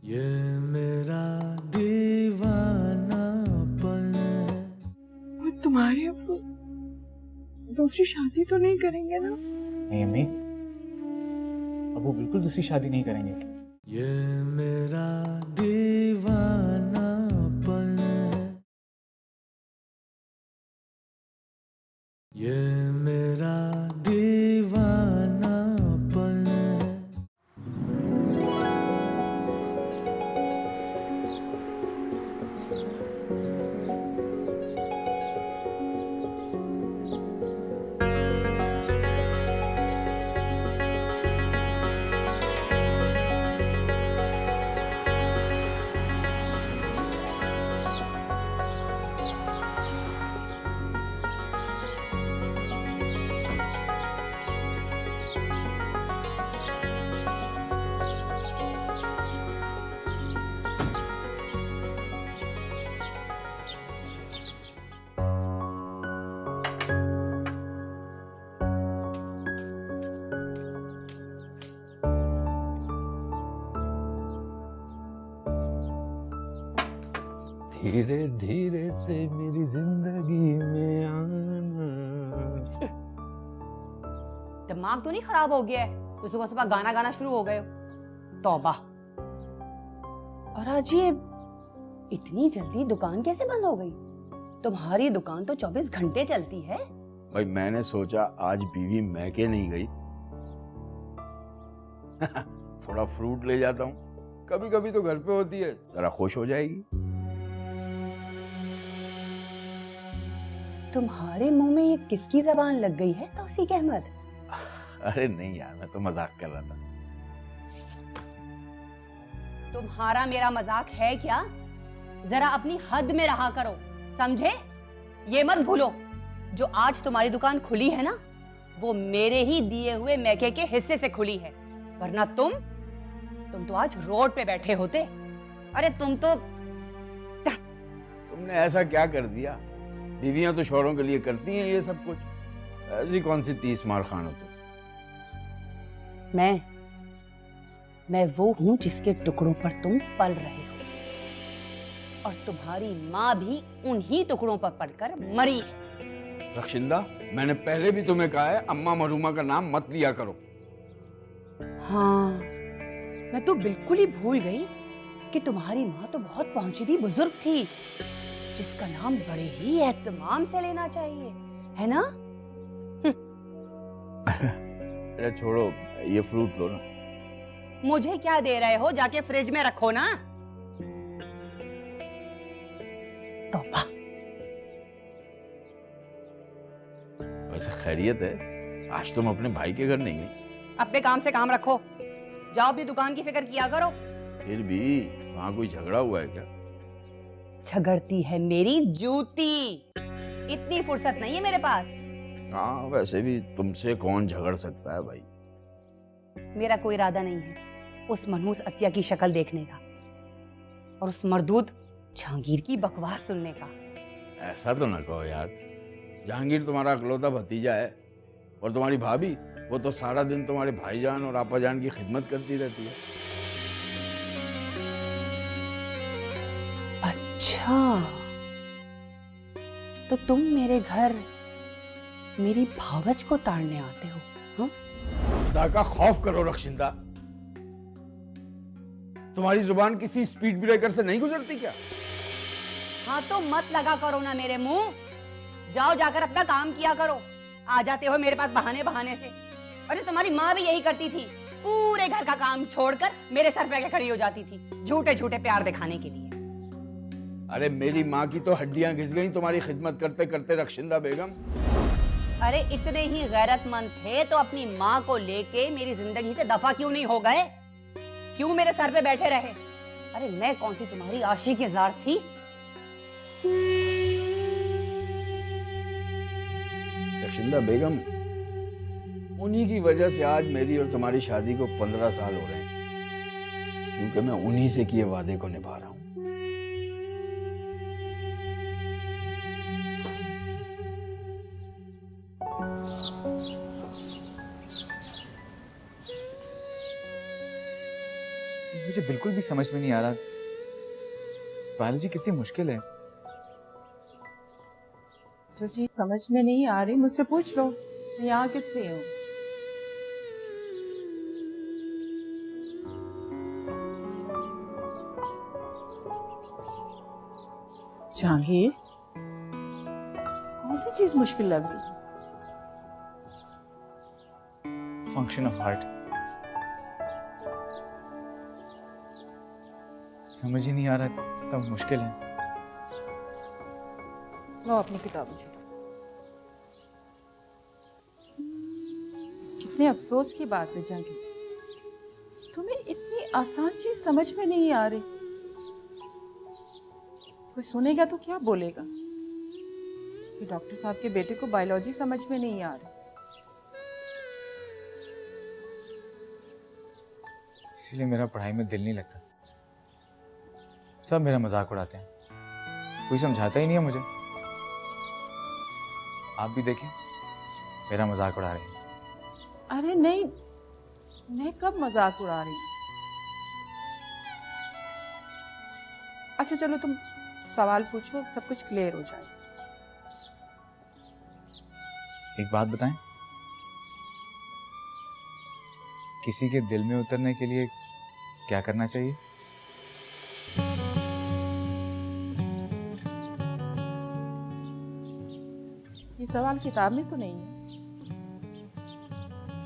ये मेरा दीवानापन है। वो तुम्हारे अब्बू दूसरी शादी तो नहीं करेंगे ना? नहीं अम्मी, अब वो बिल्कुल दूसरी शादी नहीं करेंगे। ये मेरा दीवानापन है। ये मेरा दीवानापन है। धीरे धीरे से मेरी जिंदगी में आना। दिमाग तो नहीं खराब हो गया है तो सुबह सुबह गाना गाना शुरू हो गए हो? तौबा। और आज ये इतनी जल्दी दुकान कैसे बंद हो गई? तुम्हारी दुकान तो 24 घंटे चलती है। भाई मैंने सोचा आज बीवी मैके नहीं गई थोड़ा फ्रूट ले जाता हूँ, कभी कभी तो घर पे होती है, जरा खुश हो जाएगी। तुम्हारे मुंह में ये किसकी जबान लग गई है तौसीक अहमद? अरे नहीं यार, मैं तो मजाक कर रहा था। तुम्हारा मेरा मजाक है क्या? जरा अपनी हद में रहा करो, समझे? ये मत भूलो, जो आज तुम्हारी दुकान खुली है ना, वो मेरे ही दिए हुए मैके के हिस्से से खुली है, वरना तुम तो आज रोड पे बैठे होते। अरे तुमने ऐसा क्या कर दिया? बीवियां तो शौहरों के लिए करती हैं ये सब कुछ, ऐसी कौन सी 30 मार खान हो तुम? मैं वो हूं जिसके टुकड़ों पर तुम पल रहे हो, और तुम्हारी माँ भी उन्हीं टुकड़ों पर पलकर मरी है। रक्षिंदा, मैंने पहले भी तुम्हें कहा है अम्मा मरूमा का नाम मत लिया करो। हाँ, मैं तो बिल्कुल ही भूल गई कि तुम्हारी माँ तो बहुत पहुंची हुई बुजुर्ग थी, जिसका नाम बड़े ही एहतमाम से लेना चाहिए, है ना? अरे छोड़ो, ये फ्रूट लो ना। मुझे क्या दे रहे हो? जाके फ्रिज में रखो ना। तौबा। वैसे खैरियत है, आज तुम अपने भाई के घर नहीं गई? अपने काम से काम रखो, जाओ अपनी दुकान की फिक्र किया करो। फिर भी वहां कोई झगड़ा हुआ है क्या? झगड़ती है मेरी जूती, इतनी फुर्सत नहीं है मेरे पास। हाँ, वैसे भी तुमसे कौन झगड़ सकता है भाई। मेरा कोई इरादा नहीं है उस मनहूस अतिया की शक्ल देखने का और उस मरदूद जहांगीर की बकवास सुनने का। ऐसा तो ना कहो यार, जहांगीर तुम्हारा इकलौता भतीजा है, और तुम्हारी भाभी, वो तो सारा दिन तुम्हारे भाईजान और आपाजान की खिदमत करती रहती है। अच्छा, तो तुम मेरे घर मेरी भावच को ताड़ने आते हो? हाँ? खुदा का खौफ करो रक्षिंदा, तुम्हारी जुबान किसी स्पीड ब्रेकर से नहीं गुजरती क्या? हाँ तो मत लगा करो ना मेरे मुंह, जाओ जाकर अपना काम किया करो। आ जाते हो मेरे पास बहाने बहाने से। अरे तुम्हारी माँ भी यही करती थी, पूरे घर का काम छोड़कर मेरे सर पे आके खड़ी हो जाती थी, झूठे झूठे प्यार दिखाने के लिए। अरे मेरी माँ की तो हड्डियां घिस गई तुम्हारी खिदमत करते करते रक्षिंदा बेगम। अरे इतने ही गैरतमंद थे तो अपनी माँ को लेके मेरी जिंदगी से दफा क्यों नहीं हो गए? क्यों मेरे सर पे बैठे रहे? अरे मैं कौन सी तुम्हारी आशिक़ ज़ार थी? रक्षिंदा बेगम, उन्हीं की वजह से आज मेरी और तुम्हारी शादी को 15 साल हो रहे हैं, क्योंकि मैं उन्हीं से किए वादे को निभा रहा हूं। मुझे बिल्कुल भी समझ में नहीं आ रहा बायोलॉजी कितनी मुश्किल है। जो चीज समझ में नहीं आ रही मुझसे पूछ लो, मैं यहाँ किस लिए हूँ। जहांगीर, कौन सी चीज मुश्किल लग रही है? फंक्शन ऑफ हार्ट समझ ही नहीं आ रहा, तब मुश्किल है। लो अपनी किताब मुझे। कितने अफसोस की बात है जहांगीर, तुम्हें इतनी आसान चीज समझ में नहीं आ रही। कोई सुनेगा तो क्या बोलेगा कि डॉक्टर साहब के बेटे को बायोलॉजी समझ में नहीं आ रही। इसीलिए मेरा पढ़ाई में दिल नहीं लगता। सब मेरा मजाक उड़ाते हैं, कोई समझाता ही नहीं है मुझे। आप भी देखें, मेरा मजाक उड़ा रही हैं। अरे नहीं, मैं कब मजाक उड़ा रही हूँ? अच्छा चलो तुम सवाल पूछो, सब कुछ क्लियर हो जाए। एक बात बताएं, किसी के दिल में उतरने के लिए क्या करना चाहिए? ये सवाल किताब में तो नहीं है।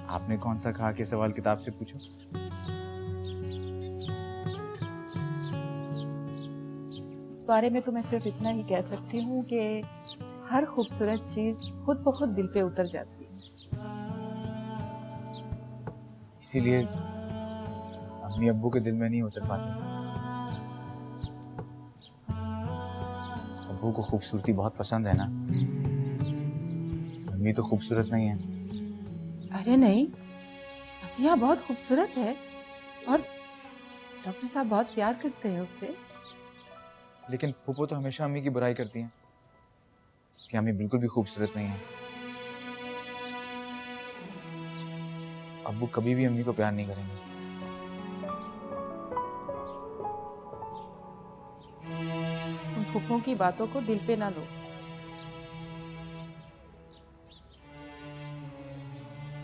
आपने कौन सा कहा कि सवाल किताब से पूछो? इस बारे में तो मैं सिर्फ इतना ही कह सकती हूँ कि हर खूबसूरत चीज खुद ब खुद दिल पे उतर जाती है। इसीलिए अम्मी अब्बू के दिल में नहीं उतर पाते। अब्बू को खूबसूरती बहुत पसंद है ना, अम्मी तो खूबसूरत नहीं है। अरे नहीं, अतिया बहुत खूबसूरत है और डॉक्टर साहब बहुत प्यार करते हैं उससे। लेकिन फूफो तो हमेशा अम्मी की बुराई करती हैं कि अम्मी बिल्कुल भी खूबसूरत नहीं है। अब्बू कभी भी अम्मी को प्यार नहीं करेंगे। तुम फूफों की बातों को दिल पे ना लो।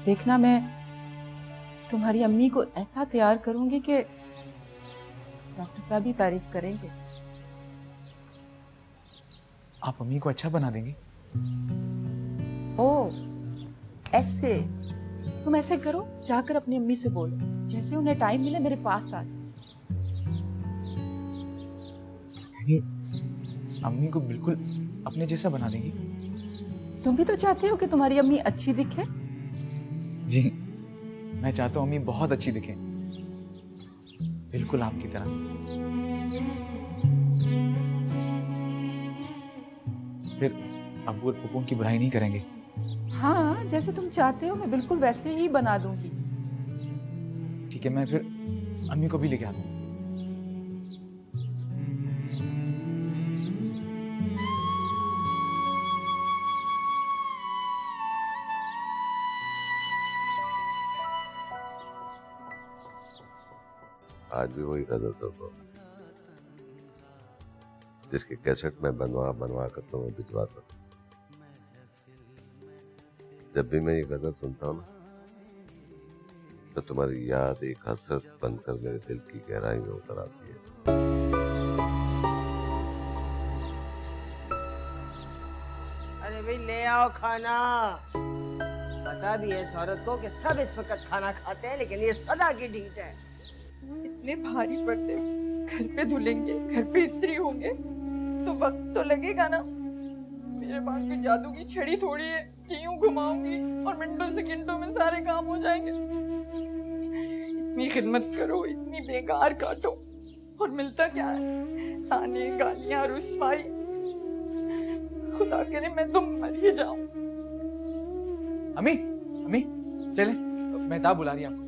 देखना, मैं तुम्हारी अम्मी को ऐसा तैयार करूंगी कि डॉक्टर साहब भी तारीफ करेंगे। आप अम्मी को अच्छा बना देंगे? ओ, ऐसे तुम ऐसे करो, जाकर अपनी अम्मी से बोलो जैसे उन्हें टाइम मिले मेरे पास आ जाए। अम्मी को बिल्कुल अपने जैसा बना देंगी? तुम भी तो चाहते हो कि तुम्हारी अम्मी अच्छी दिखे। जी, मैं चाहता हूँ अम्मी बहुत अच्छी दिखे, बिल्कुल आपकी तरह। फिर अब्बू और फूफो की बुराई नहीं करेंगे? हाँ, जैसे तुम चाहते हो मैं बिल्कुल वैसे ही बना दूंगी। ठीक है, मैं फिर अम्मी को भी लेके आता हूँ। आज भी वही गजल सुन रहा हूं, जिसकी कैसेट में बनवा कर तुम्हें भिजवाता था। जब भी मैं ये गजल सुनता हूँ ना, तो तुम्हारी याद एक हसरत बनकर मेरे दिल की गहराई में उतर आती है। अरे भाई ले आओ खाना। बता दिए इस औरत को कि सब इस वक्त खाना खाते हैं, लेकिन ये सदा की ढीठ है। इतने भारी पर्दे घर पे धुलेंगे, घर पे इस्त्री होंगे तो वक्त तो लगेगा ना। मेरे पास कोई जादू की छड़ी थोड़ी है कि यूं घुमाऊंगी और मिनटों सेकंडों में सारे काम हो जाएंगे। इतनी खिदमत करो, इतनी बेकार काटो और मिलता क्या है? ताने, गालियां, रुस्वाई। खुदा करे मैं तो मर ही जाऊं। अम्मी, अम्मी चले, मेहताब बुला रही है आपको।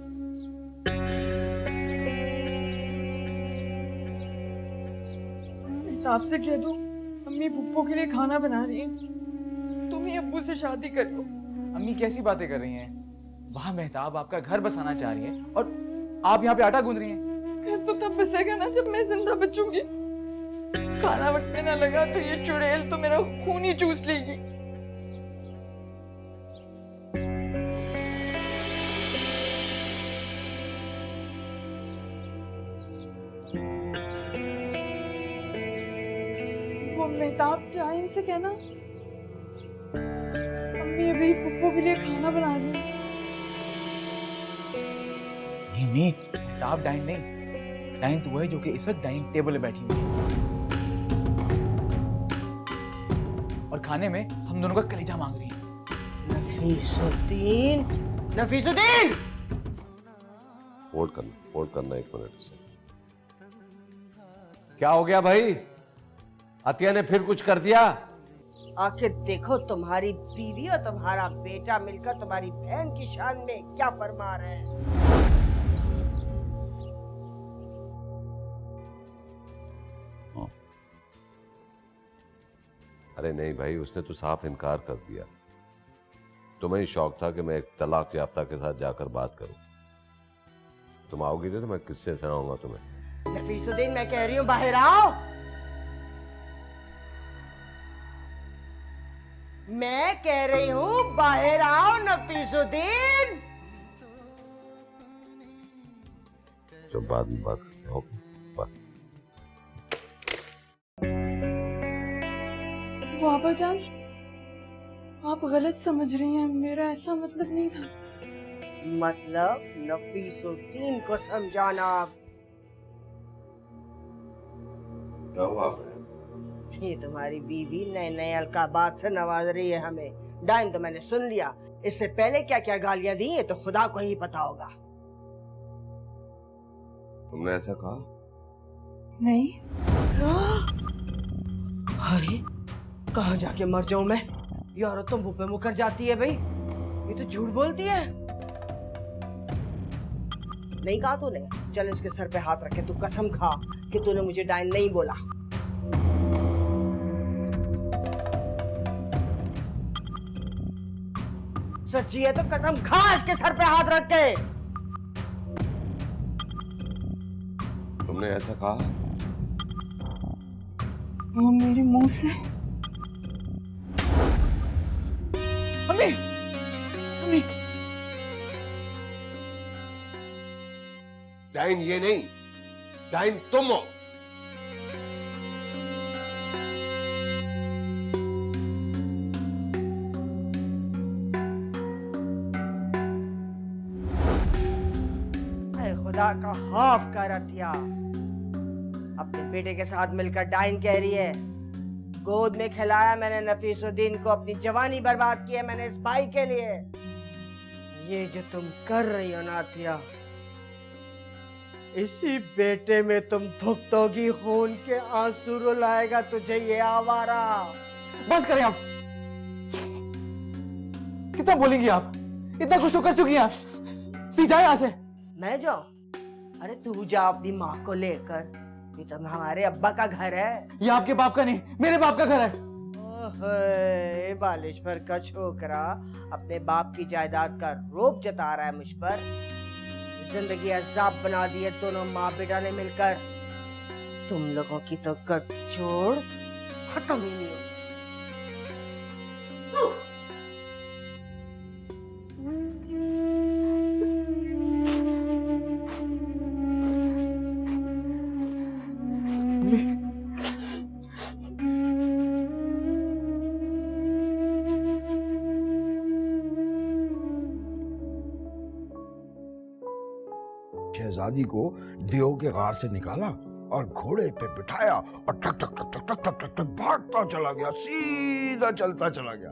मेहताब से कह दो अम्मी पुप्पो के लिए खाना बना रही है, तुम ही अब्बू से शादी कर लो। अम्मी कैसी बातें कर रही हैं? वहां मेहताब आपका घर बसाना चाह रही है और आप यहाँ पे आटा गूंद रही हैं। घर तो तब बसेगा ना जब मैं जिंदा बचूंगी। खाना वक्त पे ना लगा तो ये चुड़ैल तो मेरा खून ही चूस लेगी। वो मेहताब डाइन से कहना मम्मी अभी पुप्पो के लिए खाना बना रही है। नहीं मेहताब डाइन नहीं, डाइन तो है जो कि इस वक्त डाइनिंग टेबल पे बैठी हुई है और खाने में हम दोनों का कलेजा मांग रही है। नफीसुद्दीन, नफीसुद्दीन! होल्ड करना 1 मिनट। क्या हो गया भाई? अतिया ने फिर कुछ कर दिया? आखिर देखो तुम्हारी बीवी और तुम्हारा बेटा मिलकर तुम्हारी बहन की शान में क्या फरमा रहे हैं। अरे नहीं भाई, उसने तो साफ इनकार कर दिया। तुम्हें ही शौक था कि मैं एक तलाक याफ्ता के साथ जाकर बात करूं। तुम आओगी तो मैं किससे सुनाऊंगा तुम्हें। नफीसुद्दीन, मैं कह रही हूँ बाहर आओ। मैं कह रही हूँ बाहर आओ नफीसुद्दीन। तो बाद में बात करते हो। बाबा जान, आप गलत समझ रही हैं, मेरा ऐसा मतलब नहीं था। मतलब नफीसुद्दीन को समझाना। क्या हुआ? ये तुम्हारी बीवी नए नए अलकाबात से नवाज रही है हमें। डाइन तो मैंने सुन लिया, इससे पहले क्या क्या गालियां दी ये तो खुदा को ही पता होगा। तुमने ऐसा कहा? नहीं। अरे कहाँ जाके मर जाऊं मैं? यार तुम मुंह पे मुकर जाती है भाई, ये तो झूठ बोलती है। नहीं कहा तूने? चल इसके सर पे हाथ रखे, तू कसम खा कि तूने मुझे डाइन नहीं बोला। सच्ची है तो कसम खा इसके सर पे हाथ रख के। तुमने ऐसा कहा? वो मेरे मुंह से। Mummy, mummy. डाइन ये नहीं, डाइन तुम हो। खुदा का खौफ कर अतिया, अपने बेटे के साथ मिलकर डाइन कह रही है गोद में खिलाया मैंने नफीसुद्दीन को, अपनी जवानी बर्बाद की है मैंने इस भाई के लिए। ये जो तुम कर रही हो ना अतिया, इसी बेटे में तुम भुगतोगी खून के आंसू, रुलाएगा तुझे ये आवारा। बस करें आप, कितना बोलेंगी आप? इतना कुछ तो कर चुकी हैं आप, प्लीज जाए यहाँ से। मैं जाऊं? अरे तू जा अपनी माँ को लेकर, ये तो हमारे अब्बा का घर है। ये आपके बाप का नहीं, मेरे बाप का घर है। ओहे, बालेश्वर का छोकरा अपने बाप की जायदाद का रोब जता रहा है मुझ पर। जिंदगी अजाब बना दी है दोनों माँ बेटा ने मिलकर। तुम लोगों की तो गठजोड़ खत्म ही नहीं होती। शहजादी को देव के गार से निकाला और घोड़े पे बिठाया और टक टक टक टक टक टक टक टक भागता चला गया, सीधा चलता चला गया।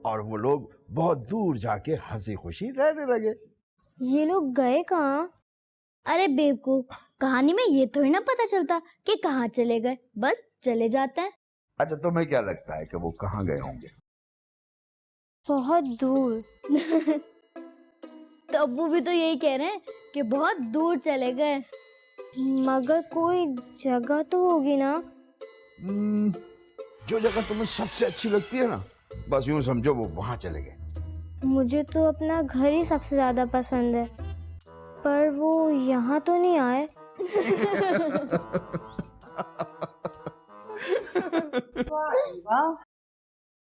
और वो लोग बहुत दूर जाके हंसी खुशी रहने लगे। ये लोग गए कहाँ? अरे बेवकूफ, कहानी में ये थोड़ी ना पता चलता कि कहाँ चले गए, बस चले जाते हैं। अच्छा तुम्हें क्या लगता है कि वो कहाँ गए होंगे? बहुत दूर। तो अब्बू भी तो यही कह रहे हैं कि बहुत दूर चले गए, मगर कोई जगह तो होगी ना। जो जगह तुम्हें सबसे अच्छी लगती है ना, बस यूं समझो वो वहां चले गए। मुझे तो अपना घर ही सबसे ज्यादा पसंद है, पर वो यहाँ तो नहीं आए। वाह,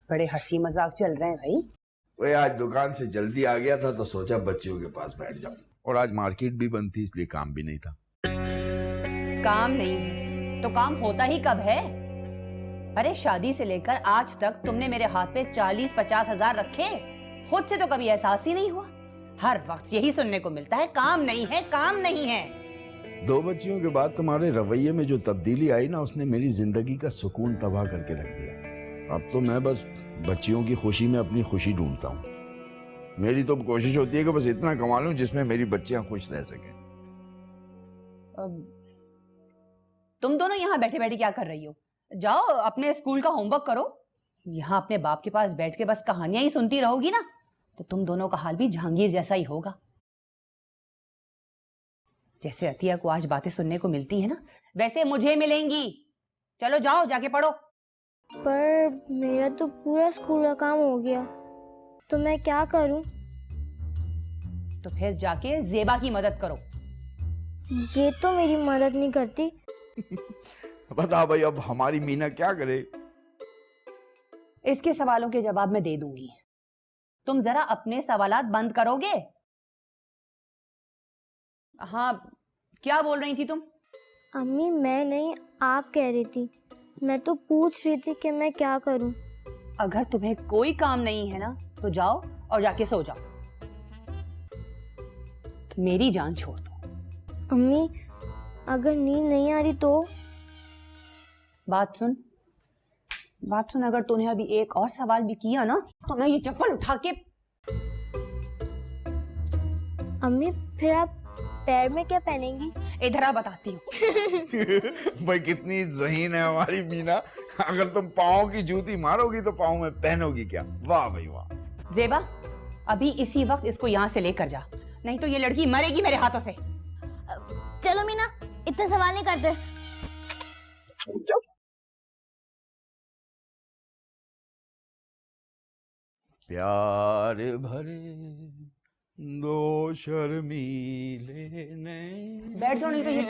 बड़े हंसी मजाक चल रहे हैं भाई। वही आज दुकान से जल्दी आ गया था तो सोचा बच्चियों के पास बैठ जाऊं, और आज मार्केट भी बंद थी इसलिए काम भी नहीं था। काम नहीं है तो काम होता ही कब है? अरे शादी से लेकर आज तक तुमने मेरे हाथ पे 40-50 हजार रखे, खुद से तो कभी एहसास ही नहीं हुआ। हर वक्त यही सुनने को मिलता है, काम नहीं है, काम नहीं है। 2 बच्चियों के बाद तुम्हारे रवैये में जो तब्दीली आई ना, उसने मेरी जिंदगी का सुकून तबाह करके रख दिया। अब तो मैं बस बच्चियों की खुशी में अपनी खुशी ढूंढता हूँ। मेरी तो कोशिश होती है कि बस इतना कमा लूं जिसमें मेरी बच्चियां खुश रह सकें। तुम दोनों यहाँ बैठे बैठे क्या कर रही हो? जाओ अपने स्कूल का होमवर्क करो। यहाँ अपने बाप के पास बैठ के बस कहानियां ही सुनती रहोगी ना, तो तुम दोनों का हाल भी जहांगीर जैसा ही होगा। जैसे अतिया को आज बातें सुनने को मिलती है ना, वैसे मुझे मिलेंगी। चलो जाओ, जाके पढ़ो। पर मेरा तो पूरा स्कूल का काम हो गया, तो मैं क्या करूं? तो फिर जाके जेबा की मदद करो। ये तो मेरी मदद नहीं करती। बता भाई, अब हमारी मीना क्या करे? इसके सवालों के जवाब मैं दे दूंगी। तुम जरा अपने सवालात बंद करोगे? हाँ, क्या बोल रही थी तुम? अम्मी मैं नहीं, आप कह रही थी। मैं तो पूछ रही थी कि मैं क्या करूं। अगर तुम्हें कोई काम नहीं है ना, तो जाओ और जाके सो जाओ। मेरी जान छोड़ दो। अम्मी अगर नींद नहीं आ रही तो? बात सुन, अगर तूने अभी एक और सवाल भी किया ना, तो मैं ये चप्पल उठा के। अम्मी फिर आप पैर में क्या पहनेंगी? इधर आ, बताती हूँ। भाई कितनी ज़हीन है हमारी मीना। अगर तुम पाँव की जूती मारोगी तो पाँव में पहनोगी क्या? वाह भाई वाह। जेबा, अभी इसी वक्त इसको यहाँ से लेकर जा, नहीं तो ये लड़की मरेगी मेरे हाथों से। चलो मीना, इतने सवाल नहीं करते। प्यार भरे 2 शर्मीले नैन, बैठ जाओ, नहीं तो ये।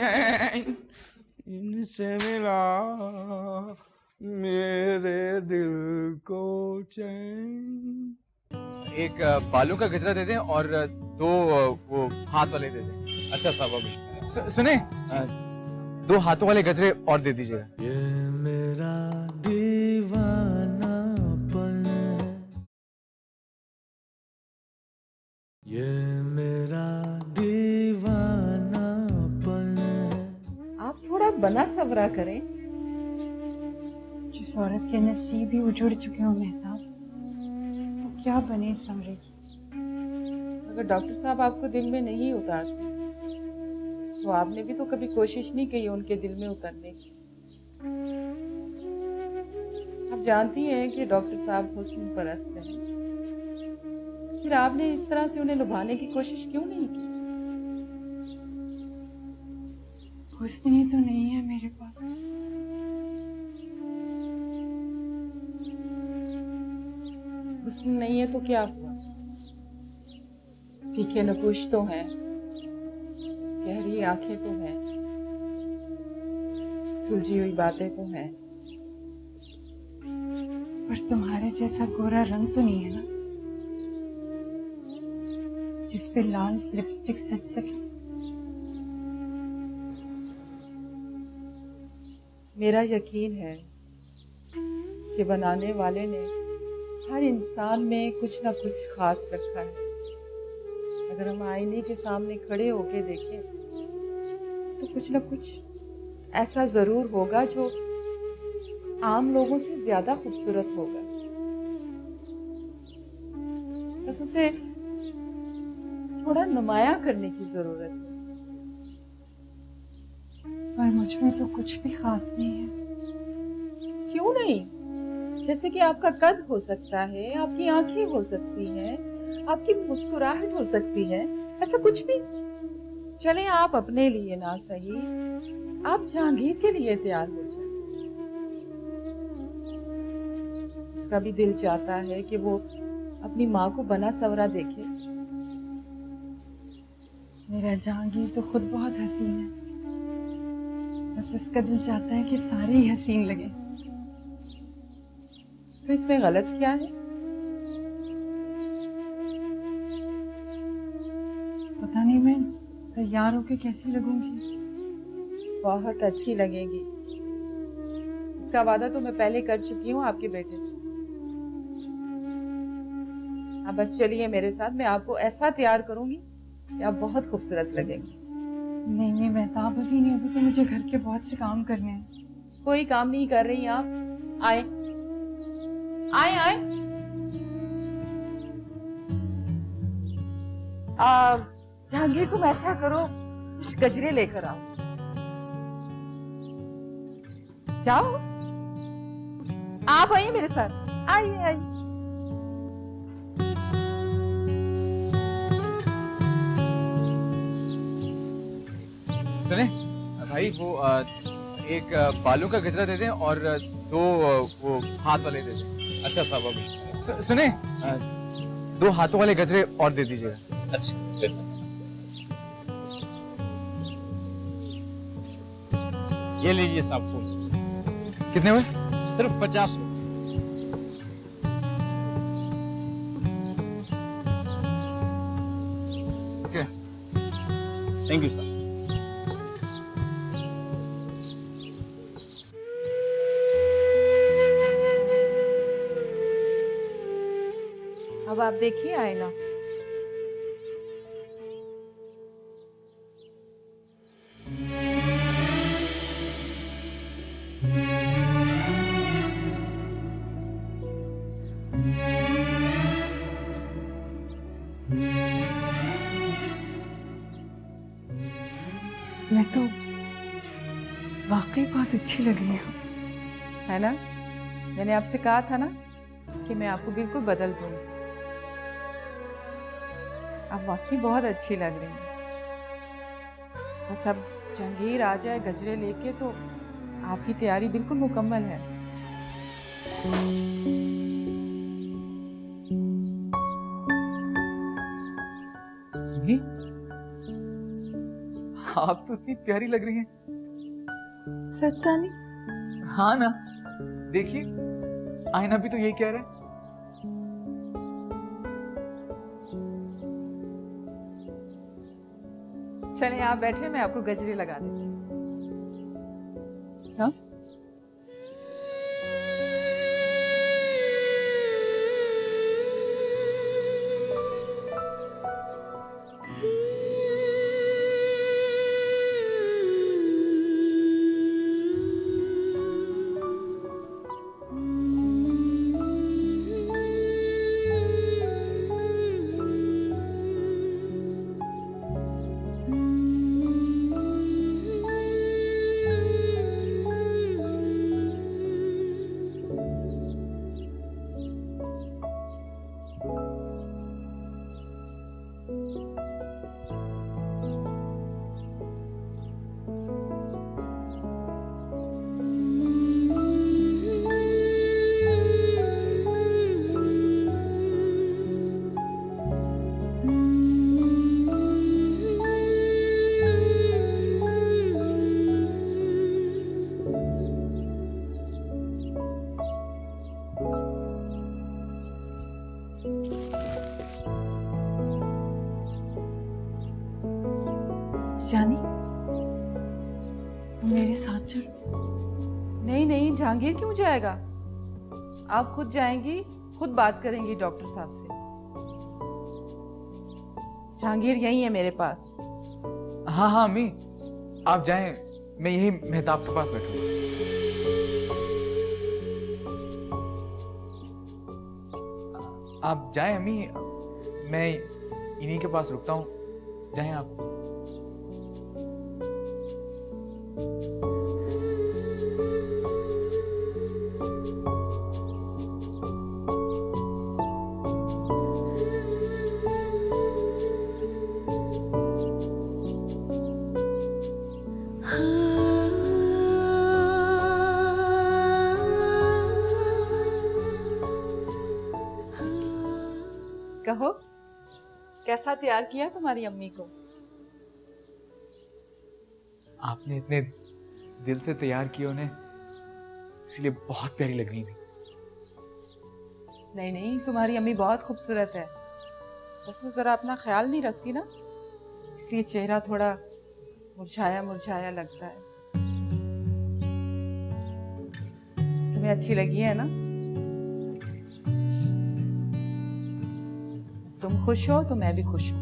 इनसे मिला मेरे दिल को चैन। एक बालों का गजरा दे दें और 2 वो हाथ वाले दे दें। अच्छा साहब, अभी सुने, 2 हाथों वाले गजरे और दे दीजिएगा। ये मेरा दीवानापन है, ये मेरा दीवानापन है। आप थोड़ा बना सवरा करें। जिस औरत के नसीब ही उजड़ चुके हो मेहताब, तो क्या बने समरेगी। अगर डॉक्टर साहब आपको दिल में नहीं उतारते, तो आपने भी तो कभी कोशिश नहीं की उनके दिल में उतरने की। आप जानती हैं कि डॉक्टर साहब हुस्न परस्त हैं, फिर आपने इस तरह से उन्हें लुभाने की कोशिश क्यों नहीं की? हुस्न ही तो नहीं है मेरे पास। हुस्न नहीं है तो क्या हुआ? तीखे नकुश तो हैं, गहरी आंखें तो हैं, सुलझी हुई बातें तो हैं, पर तुम्हारे जैसा गोरा रंग तो नहीं है ना, जिस पे लाल लिपस्टिक सज सके। मेरा यकीन है कि बनाने वाले ने हर इंसान में कुछ ना कुछ खास रखा है। अगर हम आईने के सामने खड़े होके देखें, तो कुछ ना कुछ ऐसा जरूर होगा जो आम लोगों से ज्यादा खूबसूरत होगा। बस उसे थोड़ा नुमाया करने की जरूरत है। पर मुझ में तो कुछ भी खास नहीं है। क्यों नहीं? जैसे कि आपका कद हो सकता है, आपकी आंखें हो सकती हैं, आपकी मुस्कुराहट हो सकती है, ऐसा कुछ भी। चले आप अपने लिए ना सही, आप जहांगीर के लिए तैयार हो जाए। उसका भी दिल चाहता है कि वो अपनी माँ को बना सवरा देखे। मेरा जहांगीर तो खुद बहुत हसीन है, बस उसका दिल चाहता है कि सारे ही हसीन लगे। तो इसमें गलत क्या है? पता नहीं मैं तैयार होके कैसी लगूंगी। बहुत अच्छी लगेगी, इसका वादा तो मैं पहले कर चुकी हूँ आपके बेटे से। आप बस चलिए मेरे साथ, मैं आपको ऐसा तैयार करूंगी कि आप बहुत खूबसूरत लगेंगी। नहीं नहीं मेहताब, अभी नहीं, अभी तो मुझे घर के बहुत से काम करने हैं। कोई काम नहीं कर रही आप। आए आए आए। जहांगीर तुम ऐसा करो, कुछ गजरे लेकर आओ। जाओ, आप आइए मेरे साथ, आइए आइए। सुने भाई, वो एक बालों का गजरा दे दें और दो वो हाथ वाले दे दें। अच्छा साहब, अभी सुने, दो हाथों वाले गजरे और दे दीजिएगा। अच्छा ये लीजिए साहब को। कितने हुए? सिर्फ 50। Okay, thank you sir. अब आप देखिए आएगा। मैं तो वाकई बहुत अच्छी लग रही हूँ, है ना? मैंने आपसे कहा था ना कि मैं आपको बिल्कुल बदल दूंगी। आप वाकई बहुत अच्छी लग रही हैं। बस अब जहांगीर आ जाए गजरे लेके तो आपकी तैयारी बिल्कुल मुकम्मल है। सुनिए, आप तो इतनी प्यारी लग रही हैं। सच्चा नहीं? हाँ ना, देखिए आईना भी तो यही कह रहा है। चलिए आप बैठे, मैं आपको गजरे लगा देती हूँ। हाँ? जानी, तुम मेरे साथ चलो। नहीं नहीं, जहांगीर क्यों जाएगा? आप खुद जाएंगी, खुद बात करेंगी डॉक्टर साहब से। जहांगीर यही है मेरे पास। हाँ हाँ अम्मी, आप जाएं, मैं यही मेहताब के पास बैठूंगा। आप जाएं अम्मी, मैं इन्हीं के पास रुकता हूँ, जाएं आप। कहो, कैसा तैयार किया तुम्हारी अम्मी को? आपने इतने दिल से तैयार की उन्हें, इसलिए बहुत प्यारी लग रही थी। नहीं नहीं, तुम्हारी अम्मी बहुत खूबसूरत है, बस वो जरा अपना ख्याल नहीं रखती ना, इसलिए चेहरा थोड़ा मुरझाया मुरझाया लगता है। तुम्हें अच्छी लगी है ना? बस तुम खुश हो तो मैं भी खुश हूँ।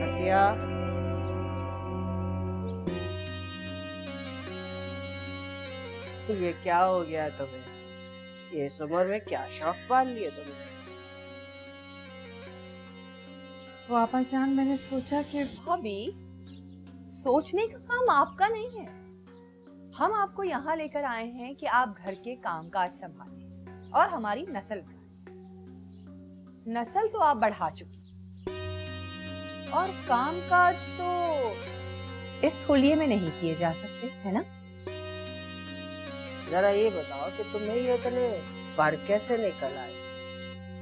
अतिया, ये क्या हो गया तुम्हें? ये इस उम्र में क्या शौक पाल लिए तुमने? वो आपा जान, मैंने सोचा कि भाभी, सोचने का काम आपका नहीं है। हम आपको यहाँ लेकर आए हैं कि आप घर के कामकाज संभालें और हमारी नस्ल बढ़ाएं। नस्ल तो आप बढ़ा चुकी और कामकाज तो इस हुलिये में नहीं किए जा सकते, है ना? जरा ये बताओ कि तुम्हें ये इतने पर कैसे निकल आए?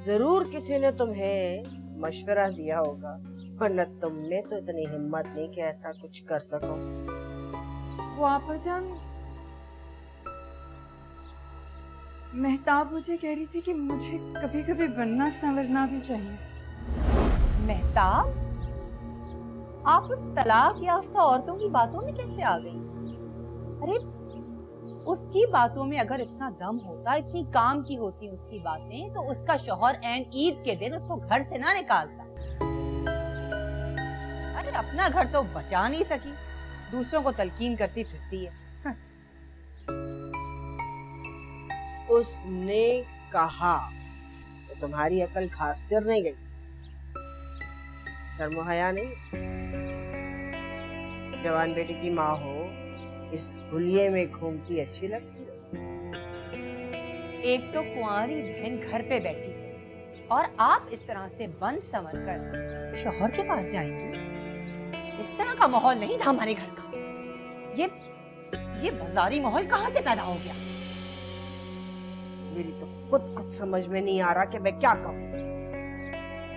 जरूर किसी ने तुम्हें मशवरा दिया होगा, वरना तुम में तो इतनी हिम्मत नहीं कि ऐसा कुछ कर सको। वो आपा जान, मेहताब मुझे कह रही थी कि मुझे कभी कभी बनना संवरना भी चाहिए। मेहताब, आप उस तलाक याफ्ता औरतों की बातों में कैसे आ गई? अरे, उसकी बातों में अगर इतना दम होता, इतनी काम की होती उसकी बातें, तो उसका शौहर ऐन ईद के दिन उसको घर से ना निकालता। अरे, अपना घर तो बचा नहीं सकी, दूसरों को तलकीन करती फिरती है। उसने कहा तो तुम्हारी अकल घास चरने गई, शर्म हया नहीं? जवान बेटी की माँ हो, इस हुलिये में घूमती अच्छी लगती है? एक तो कुंवारी बहन घर पे बैठी है और आप इस तरह से बंद संवर कर शौहर के पास जाएंगी? इस तरह का माहौल नहीं था हमारे घर का। ये बाजारी माहौल कहाँ से पैदा हो गया? मेरी तो खुद कुछ समझ में नहीं आ रहा कि मैं क्या कहूँ।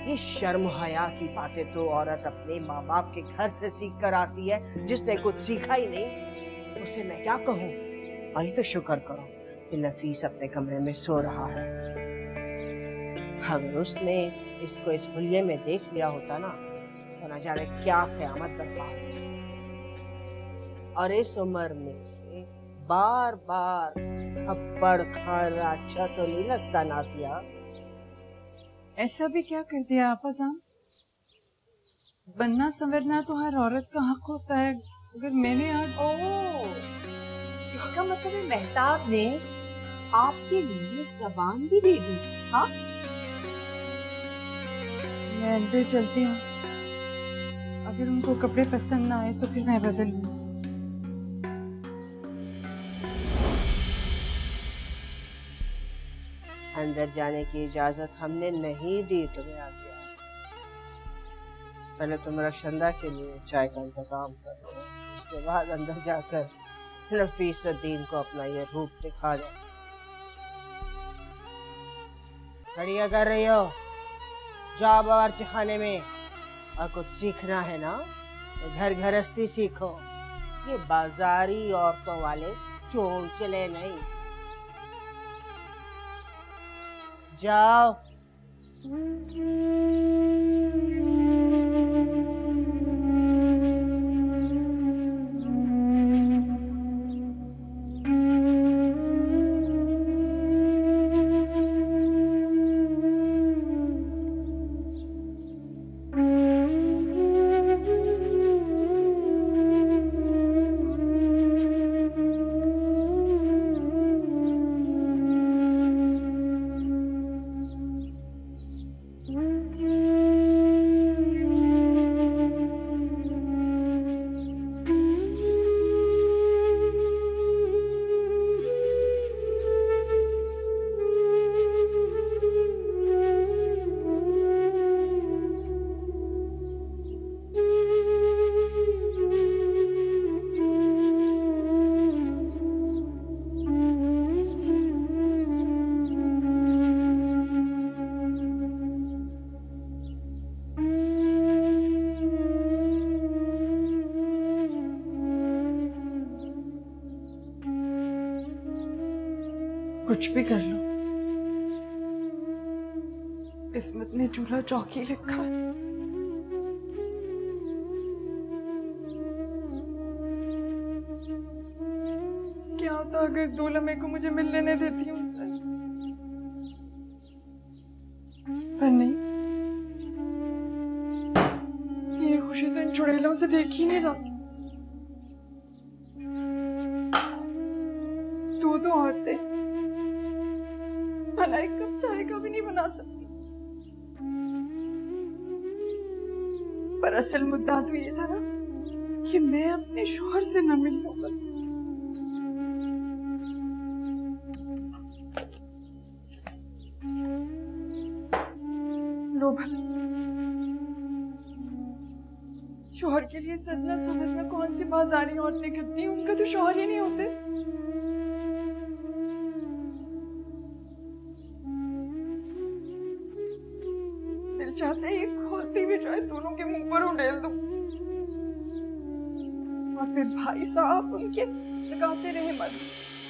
ये शर्म हया की बातें तो औरत अपने माँ बाप के घर से सीख कर आती है, जिसने कुछ सीखा ही नहीं उसे मैं क्या कहूँ। और ये तो शुक्र करो कि नफीस अपने कमरे में सो रहा है। अगर उसने इसको इस हुलिये में देख लिया होता ना, तो न जाने क्या क़यामत बर्पा होती। और इस उम्र में बार बार थप्पड़ खाना अच्छा तो नहीं लगता नातिया। ऐसा भी क्या कर दिया आपा जान? बनना संवरना तो हर औरत का हक होता है। अगर मैंने आज इसका मतलब है मेहताब ने आपके लिए जबान भी दे दी। हाँ, मैं अंदर चलती हूँ, अगर उनको कपड़े पसंद ना आए तो फिर मैं बदल लूंगी। अंदर जाने की इजाजत हमने नहीं दी तुम्हें आतिया। पहले तुम रक्षंदा के लिए चाय का इंतजाम करो, उसके बाद अंदर जाकर नफीसुद्दीन को अपना ये रूप दिखा दो। खड़िया कर रही हो, जाओ बावर्ची खाने में। और कुछ सीखना है ना तो घर गृहस्थी सीखो, ये बाजारी औरतों वाले चोंचले नहीं। जाओ। कुछ भी कर लो, किस्मत में चूल्हा चौकी लिखा है। क्या होता अगर 2 लम्हे को मुझे मिलने नहीं देती उनसे, पर नहीं, मेरी खुशी तो इन चुड़ैलों से देखी नहीं जाती। 2 औरतें भला एक कप चाय का भी नहीं बना सकती। पर असल मुद्दा तो ये था ना कि मैं अपने शौहर से न मिल लूं बस। लो भला, शौहर के लिए सजना संवरना कौन सी बाजारी औरतें करती हैं, उनका तो शौहर ही नहीं होते। दिल चाहता है ये खोलती भी जाए दोनों के मुंह पर उड़ेल दूं, और फिर भाई साहब उनके लगाते रहे मत।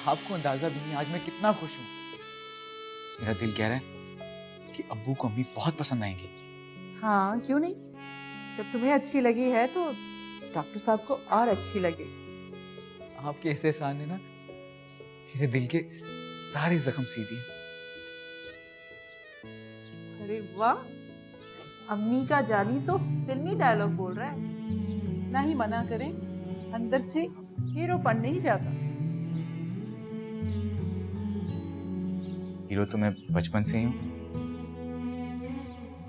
आपको अंदाजा भी नहीं आज मैं कितना खुश हूँ। मेरा दिल कह रहा है कि अब्बू को अम्मी बहुत पसंद आएंगी। हाँ क्यों नहीं, जब तुम्हें अच्छी लगी है तो डॉक्टर साहब को और अच्छी लगेगी। आपके इस एहसान ने ना मेरे दिल के सारे जख्म सी दिए। अरे वाह, अम्मी का जानी तो फिल्मी डायलॉग बोल रहा है। कितना ही मना करें, अंदर से हीरोपन नहीं जाता। हीरो तो मैं बचपन से ही हूँ,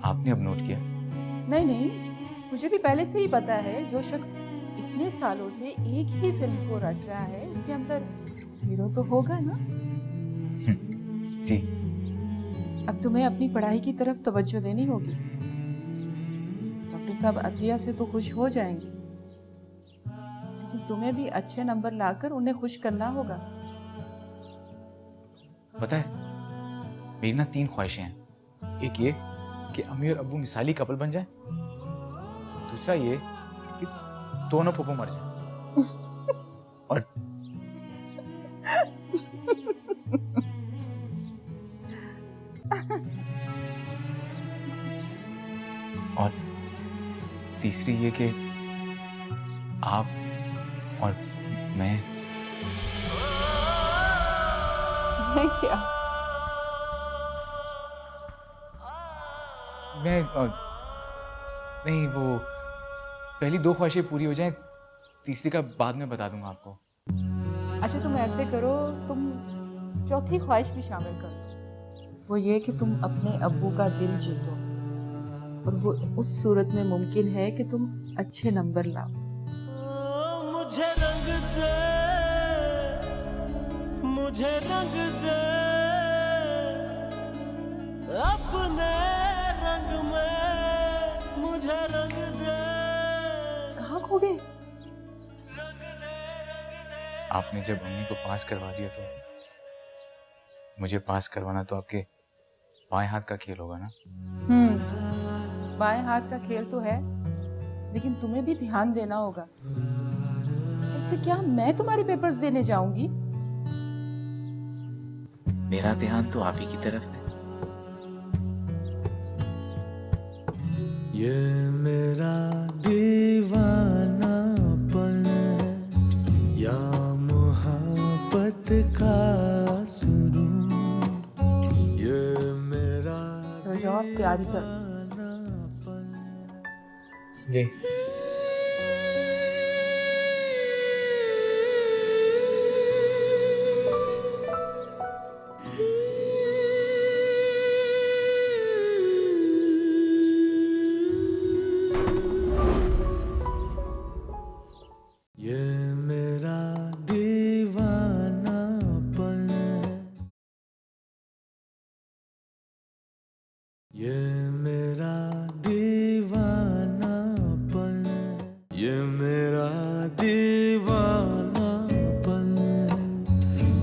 आपने अब नोट किया। नहीं नहीं, मुझे भी पहले से ही पता है, जो शख्स इतने सालों से एक ही फिल्म को रट रहा है उसके अंदर हीरो तो होगा ना। जी। अब तुम्हें अपनी पढ़ाई की तरफ तवज्जो देनी होगी। डॉक्टर साहब अतिया से तो खुश हो जाएंगे, लेकिन तुम्हें भी अच्छे नंबर लाकर उन्हें खुश करना होगा। पता है मेरी ना 3 ख्वाहिशें हैं। एक ये कि अम्मी और अब्बू मिसाली कपल बन जाए, दूसरा ये कि दोनों फूफू मर जाए, और तीसरी ये कि आप और मैं क्या? मैं नहीं, वो पहली 2 ख्वाहिशें पूरी हो जाएं, तीसरी का बाद में बता दूंगा आपको। अच्छा तुम ऐसे करो, तुम चौथी ख्वाहिश भी शामिल करो। वो ये कि तुम अपने अब्बू का दिल जीतो, और वो उस सूरत में मुमकिन है कि तुम अच्छे नंबर लाओ। मुझे रंग दे, मुझे रंग दे अपने रंग में, मुझे रंग दे। कहाँ खो गए? आपने जब अम्मी को पास करवा दिया तो मुझे पास करवाना तो आपके बाएं हाथ का खेल होगा ना। बाएं हाथ का खेल तो है, लेकिन तुम्हें भी ध्यान देना होगा। ऐसे क्या मैं तुम्हारे पेपर्स देने जाऊंगी? मेरा ध्यान तो आप ही की तरफ है। ये मेरा दीवानापन है या मोहब्बत का सुरूर, ये मेरा चलो जाओ, आप तैयारी करो। जी। ये मेरा दीवानापन है, ये मेरा दीवानापन है, ये मेरा दीवानापन है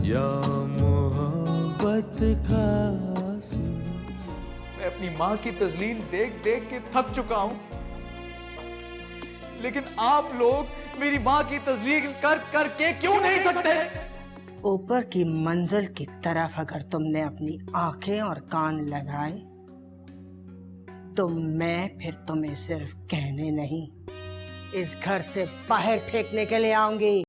या मोहब्बत का सुरूर। मैं अपनी माँ की तजलील देख देख के थक चुका हूँ, लेकिन आप लोग मेरी माँ की तजलील कर कर के क्यों नहीं थकते? ऊपर की मंजिल की तरफ अगर तुमने अपनी आंखें और कान लगाए तो मैं फिर तुम्हें सिर्फ कहने नहीं, इस घर से बाहर फेंकने के लिए आऊंगी।